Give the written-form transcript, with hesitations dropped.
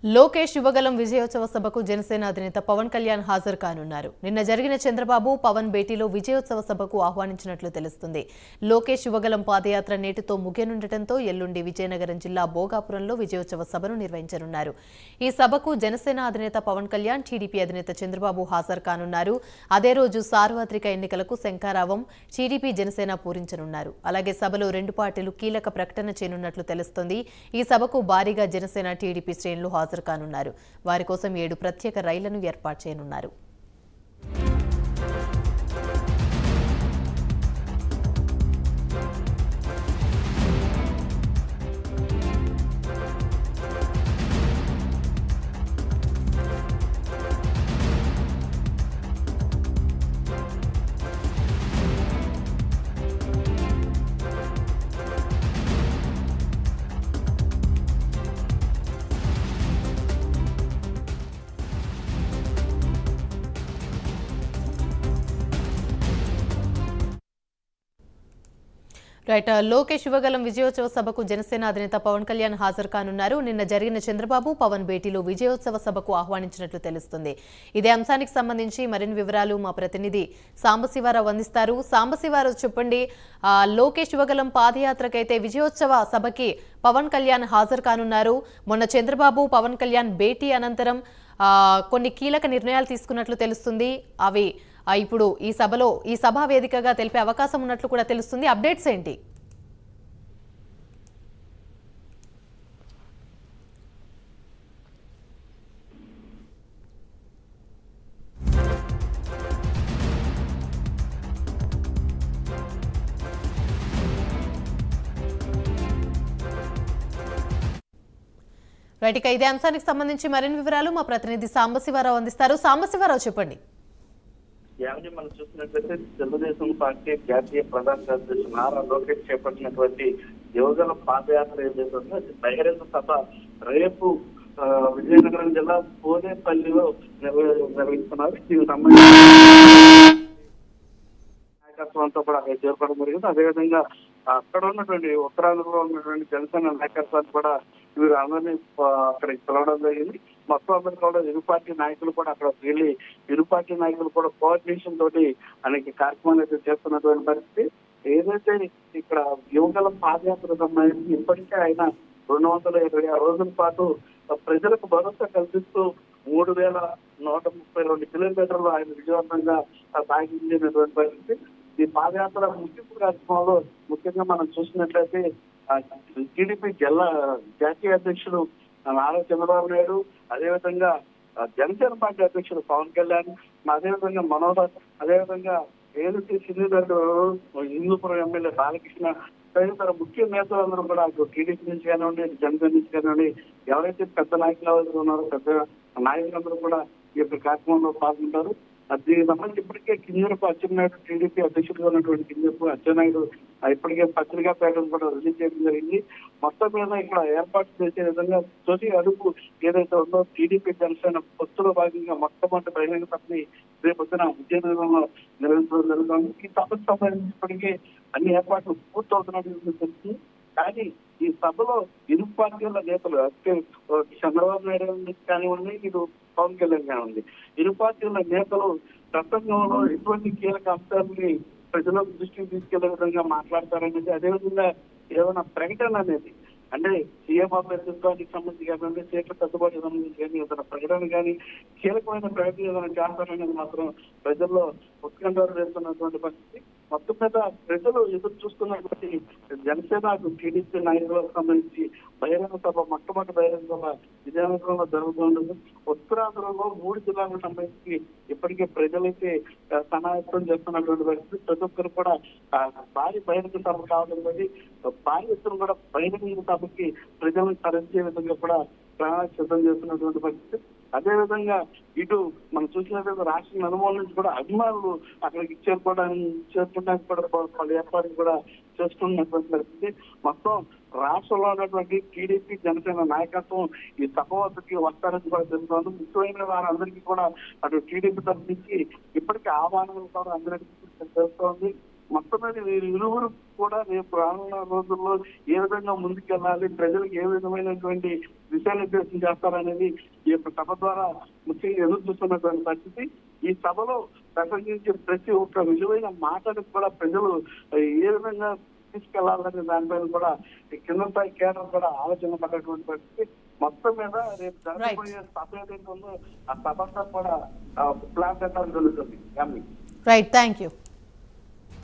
లోకేష్ యువగలం విజయోత్సవ సభకు జనసేన అధినేత పవన్ కళ్యాణ్ హాజరు కానున్నారు. నిన్న జరిగిన చంద్రబాబు పవన్ భేటీలో విజయోత్సవ సభకు ఆహ్వానించినట్లు తెలుస్తుంది. లోకేష్ యువగలం పాదయాత్ర నేటితో ముగియనుండటంతో ఎల్లుండి విజయనగరం జిల్లా భోగాపురంలో విజయోత్సవ సభను నిర్వహించనున్నారు. ఈ సభకు జనసేన అధినేత పవన్ కళ్యాణ్, టీడీపీ అధినేత చంద్రబాబు హాజరు కానున్నారు. అదే రోజు సార్వత్రిక ఎన్నికలకు శంఖారావం టీడీపీ జనసేన పూరించనున్నారు. అలాగే సభలో రెండు పార్టీలు కీలక ప్రకటన చేయనున్నట్లు తెలుస్తోంది. ఈ సభకు భారీగా జనసేన టీడీపీ శ్రేణులు హాజరు కానున్నారు. వారి కోసం 7 ప్రత్యేక రైళ్లను ఏర్పాటు చేయనున్నారు. లోకేష్ యువగలం విజయోత్సవ సభకు జనసేన అధినేత పవన్ కళ్యాణ్ హాజరు కానున్నారు. నిన్న జరిగిన చంద్రబాబు పవన్ భేటీలో విజయోత్సవ సభకు ఆహ్వానించినట్లు తెలుస్తుంది. ఇదే అంశానికి సంబంధించి మరిన్ని వివరాలు మా ప్రతినిధి సాంబశివరావు అందిస్తారు. సాంబశివరావు, చెప్పండి. లోకేష్ యువగలం పాదయాత్రకైతే విజయోత్సవ సభకి పవన్ కళ్యాణ్ హాజరు కానున్నారు. మొన్న చంద్రబాబు పవన్ కళ్యాణ్ భేటీ అనంతరం కొన్ని కీలక నిర్ణయాలు తీసుకున్నట్లు తెలుస్తుంది. అవి ఇప్పుడు ఈ సభా వేదికగా తెలిపే అవకాశం ఉన్నట్లు కూడా తెలుస్తుంది. అప్డేట్స్ ఏంటి? ఇక ఇదే అంశానికి సంబంధించి మరిన్ని వివరాలు మా ప్రతినిధి సాంబశివరావు అందిస్తారు. సాంబశివరావు, చెప్పండి. మనం చూసినట్లయితే తెలుగుదేశం పార్టీ జాతీయ ప్రధాన కార్యదర్శి నారా లోకేష్ చేపట్టినటువంటి యువగల పాదయాత్ర ఏదైతే ఉందో అది బహిరంగ సభ రేపు విజయనగరం జిల్లా పోలేపల్లిలో నిర్వహిస్తున్నారు. దీనికి సంబంధించి నాయకత్వంతో కూడా అక్కడ చేరుకోవడం జరిగింది. అదేవిధంగా అక్కడ ఉన్నటువంటి ఉత్తరాంధ్రలో ఉన్నటువంటి జనసేన నాయకత్వాన్ని కూడా వీరు అందరినీ అక్కడికి పిలవడం జరిగింది. మొత్తం అందరూ కూడా ఇరు పార్టీ నాయకులు కూడా అక్కడ వెళ్ళి ఇరు పార్టీ నాయకులు కూడా కోఆర్డినేషన్ తోటి అనేక కార్యక్రమాలు అయితే చేస్తున్నటువంటి పరిస్థితి. ఏదైతే ఇక్కడ యువగల పాదయాత్ర సంబంధించి ఇప్పటికే ఆయన 226 రోజుల పాటు ప్రజలకు భరోసా కల్పిస్తూ 3132 కిలోమీటర్లు ఆయన విజయవంతంగా సాగించినటువంటి పరిస్థితి. ఈ పాదయాత్ర ముగింపు కార్యక్రమంలో ముఖ్యంగా మనం చూసినట్లయితే టీడీపీ జాతీయ అధ్యక్షుడు నారా చంద్రబాబు నాయుడు, అదేవిధంగా జనసేన పార్టీ అధ్యక్షుడు పవన్ కళ్యాణ్, అదేవిధంగా మనోహర్, అదేవిధంగా ఏదైతే సింధుదర్డు హిందూపురం ఎమ్మెల్యే బాలకృష్ణ తదితర ముఖ్య నేతలందరూ కూడా టీడీపీ నుంచి కానివ్వండి, జనసేన నుంచి కానివ్వండి, ఎవరైతే పెద్ద నాయకులు ఉన్నారో పెద్ద నాయకులందరూ కూడా ఈ యొక్క కార్యక్రమంలో పాల్గొంటారు. దీనికి సంబంధించి ఇప్పటికే కింజరపు అచ్చెన్నాయుడు టీడీపీ అధ్యక్షుడిగా ఉన్నటువంటి కింజరపు అచ్చెన్నాయుడు ఇప్పటికే పత్రికా పేటను కూడా రిలీజ్ చేయడం జరిగింది. మొత్తం మీద ఇక్కడ ఏర్పాటు చేసే విధంగా తొలి అడుగు ఏదైతే ఉందో టీడీపీ జనసేన పొత్తులో భాగంగా మొట్టమొదటి బహిరంగ సభని రేపొద్దున విజయనగరంలో నిర్వహించడం జరుగుతుంది. ఈ సభకు సంబంధించి ఇప్పటికే అన్ని ఏర్పాట్లు పూర్తవుతున్నట్టు తెలుస్తుంది. కానీ ఈ సభలో ఇరు పార్టీల నేతలు చంద్రబాబు నాయుడు కానివ్వండి, ఇటు పవన్ కళ్యాణ్ కానివ్వండి, ఇరు పార్టీల నేతలు ప్రసంగంలో ఎటువంటి కీలక అంశాలని ప్రజలకు దృష్టికి తీసుకెళ్లే విధంగా మాట్లాడతారనేది, అదేవిధంగా ఏమైనా ప్రకటన అనేది అంటే సీఎం అభ్యర్థిత్వానికి సంబంధించి కానివ్వండి, సీట్ల సర్దుబాటుకు సంబంధించి కానీ ఏదైనా ప్రకటన కానీ కీలకమైన ప్రకటన ఏదైనా చేస్తారనేది మాత్రం ప్రజల్లో ఉత్కంఠలు వేస్తున్నటువంటి పరిస్థితి. మొత్తం మీద ప్రజలు ఎదురు చూస్తున్నటువంటి జనసేన టీడీపీ నాయకులకు సంబంధించి బహిరంగ సభ మొట్టమొదటి బహిరంగ సభ విజయనగరంలో జరుగుతుండదు. ఉత్తరాంధ్రలో 3 జిల్లాలకు సంబంధించి ఇప్పటికే ప్రజలైతే సమాయత్తం చేస్తున్నటువంటి పరిస్థితి. ప్రతి ఒక్కరు కూడా భారీ బహిరంగ సభ కావడం బట్టి భారీ ఎత్తున కూడా బహిరంగ సభకి ప్రజలను తరలించే విధంగా కూడా ప్రణాళిక సిద్ధం చేస్తున్నటువంటి పరిస్థితి. అదేవిధంగా ఇటు మనం చూసినట్లయితే రాష్ట్ర నలుమూల నుంచి కూడా అభిమానులు అక్కడికి చేరుకోవడానికి కూడా పలు ఏర్పాట్లు కూడా చేస్తున్నటువంటి పరిస్థితి. మొత్తం రాష్ట్రంలో ఉన్నటువంటి టీడీపీ జనసేన నాయకత్వం ఈ సభ వద్దకి వస్తారని కూడా తెలుస్తోంది. ముఖ్యమైన వారందరికీ కూడా అటు టీడీపీ తరఫు నుంచి ఇప్పటికే ఆహ్వానాలు కూడా అందరికీ తెలుస్తోంది. మొత్తం మీద వీరి ఇరువురు కూడా రేపు రానున్న రోజుల్లో ఏ విధంగా ముందుకెళ్ళాలి, ప్రజలకు ఏ విధమైనటువంటి దిశానిర్దేశం చేస్తారనేది ఈ యొక్క సభ ద్వారా ముఖ్యంగా ఎదురు చూస్తున్నటువంటి పరిస్థితి. ఈ సభలో ప్రసంగించే ప్రతి ఒక్క విలువైన మాటలకు కూడా ప్రజలు ఏ విధంగా తీసుకెళ్లాలనే దానిపైన కూడా కింద స్థాయి కేడర్ కూడా ఆలోచన పడ్డటువంటి పరిస్థితి. మొత్తం మీద రేపు జరగబోయే సభ ఏదైతే ఉందో ఆ సభ కూడా ప్లాన్ పెట్టాలని జరుగుతుంది. Right, thank you.